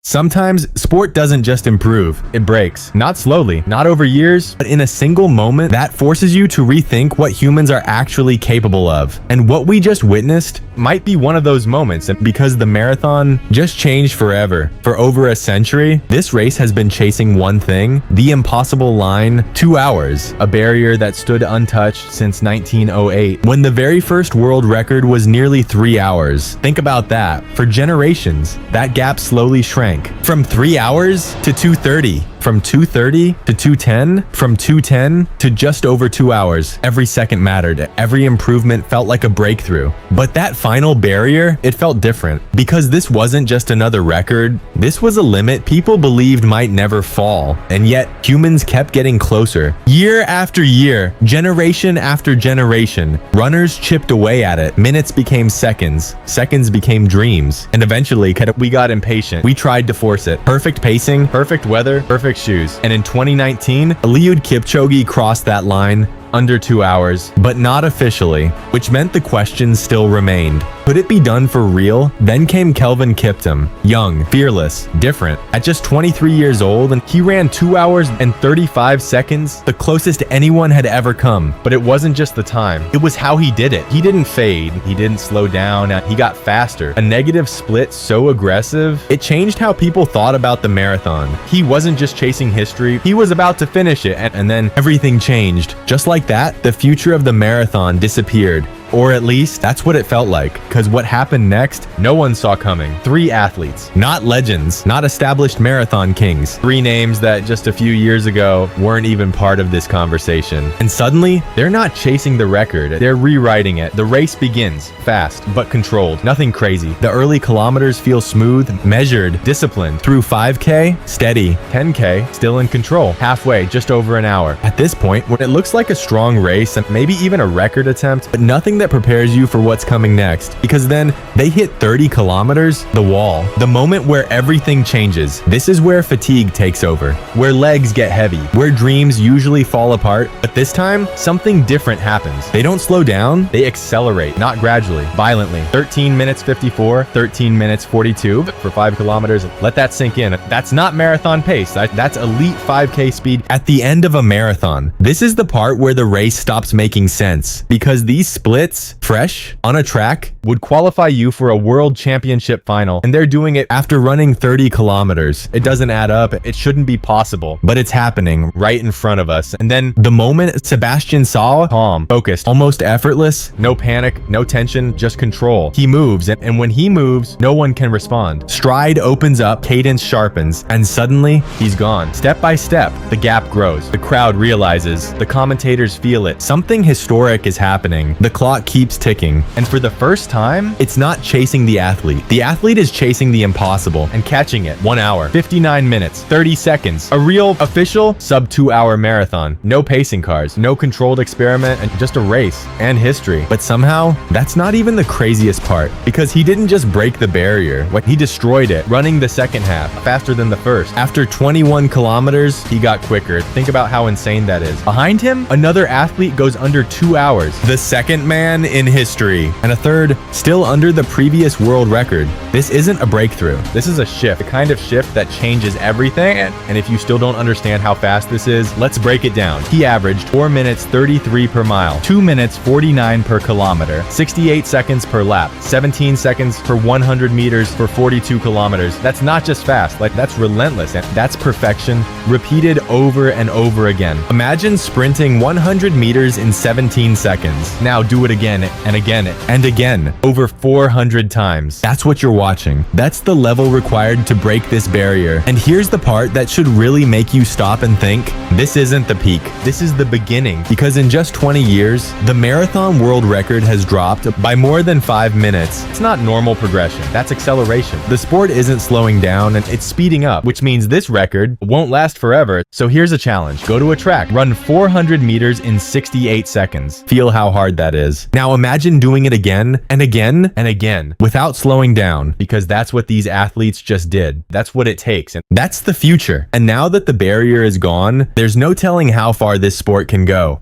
Sometimes sport doesn't just improve, it breaks. Not slowly, not over years, but in a single moment that forces you to rethink what humans are actually capable of. And what we just witnessed might be one of those moments, and because the marathon just changed forever. For over a century, this race has been chasing one thing: the impossible line, 2 hours, a barrier that stood untouched since 1908, when the very first world record was nearly 3 hours. Think about that. For generations, that gap slowly shrank. From 3 hours to 2:30, from 2:30 to 2:10, from 2:10 to just over 2 hours. Every second mattered. Every improvement felt like a breakthrough. But that final barrier, it felt different. Because this wasn't just another record, this was a limit people believed might never fall. And yet, humans kept getting closer. Year after year, generation after generation, runners chipped away at it. Minutes became seconds. Seconds became dreams. And eventually, we got impatient. We tried to force it. Perfect pacing, perfect weather, perfect shoes. And in 2019, Eliud Kipchoge crossed that line under 2 hours, but not officially, which meant the questions still remained. Could it be done for real? Then came Kelvin Kiptum, young, fearless, different. At just 23 years old, and he ran 2 hours and 35 seconds, the closest anyone had ever come. But it wasn't just the time, it was how he did it. He didn't fade, he didn't slow down, he got faster. A negative split so aggressive, it changed how people thought about the marathon. He wasn't just chasing history, he was about to finish it, and then everything changed. Just like that, the future of the marathon disappeared. Or at least, that's what it felt like. Because what happened next, no one saw coming. 3 athletes. Not legends. Not established marathon kings. 3 names that just a few years ago weren't even part of this conversation. And suddenly, they're not chasing the record. They're rewriting it. The race begins. Fast, but controlled. Nothing crazy. The early kilometers feel smooth, measured, disciplined. Through 5K, steady. 10K, still in control. Halfway, just over an hour. At this point, when it looks like a strong race and maybe even a record attempt, but nothing that prepares you for what's coming next, because then they hit 30 kilometers, the wall, the moment where everything changes. This is where fatigue takes over, where legs get heavy, where dreams usually fall apart, but this time, something different happens. They don't slow down, they accelerate, not gradually, violently. 13 minutes 54, 13 minutes 42 for 5 kilometers. Let that sink in. That's not marathon pace, that's elite 5K speed at the end of a marathon. This is the part where the race stops making sense, because these splits, fresh, on a track, would qualify you for a world championship final, and they're doing it after running 30 kilometers. It doesn't add up, it shouldn't be possible, but it's happening right in front of us. And then the moment Sebastian saw, calm, focused, almost effortless, no panic, no tension, just control. He moves, and when he moves, no one can respond. Stride opens up, cadence sharpens, and suddenly, he's gone. Step by step, the gap grows. The crowd realizes, the commentators feel it. Something historic is happening. The clock keeps ticking, and for the first time, it's not chasing the athlete. The athlete is chasing the impossible and catching it. 1 hour, 59 minutes, 30 seconds. A real, official, sub 2 hour marathon. No pacing cars, no controlled experiment, and just a race and history. But somehow, that's not even the craziest part, because he didn't just break the barrier, he destroyed it, running the second half faster than the first. After 21 kilometers, he got quicker. Think about how insane that is. Behind him, another athlete goes under 2 hours. The second man in history, and a third still under the previous world record. This isn't a breakthrough. This is a shift, the kind of shift that changes everything. And if you still don't understand how fast this is, let's break it down. He averaged 4 minutes 33 per mile, 2 minutes 49 per kilometer, 68 seconds per lap, 17 seconds per 100 meters for 42 kilometers. That's not just fast, that's relentless, and that's perfection repeated over and over again. Imagine sprinting 100 meters in 17 seconds. Now do it again and again and again, over 400 times. That's what you're watching. That's the level required to break this barrier. And here's the part that should really make you stop and think, this isn't the peak. This is the beginning. Because in just 20 years, the marathon world record has dropped by more than 5 minutes. It's not normal progression. That's acceleration. The sport isn't slowing down, and it's speeding up, which means this record won't last forever. So here's a challenge. Go to a track, run 400 meters in 68 seconds. Feel how hard that is. Now imagine doing it again and again and again without slowing down, because that's what these athletes just did. That's what it takes, and that's the future. And now that the barrier is gone, there's no telling how far this sport can go.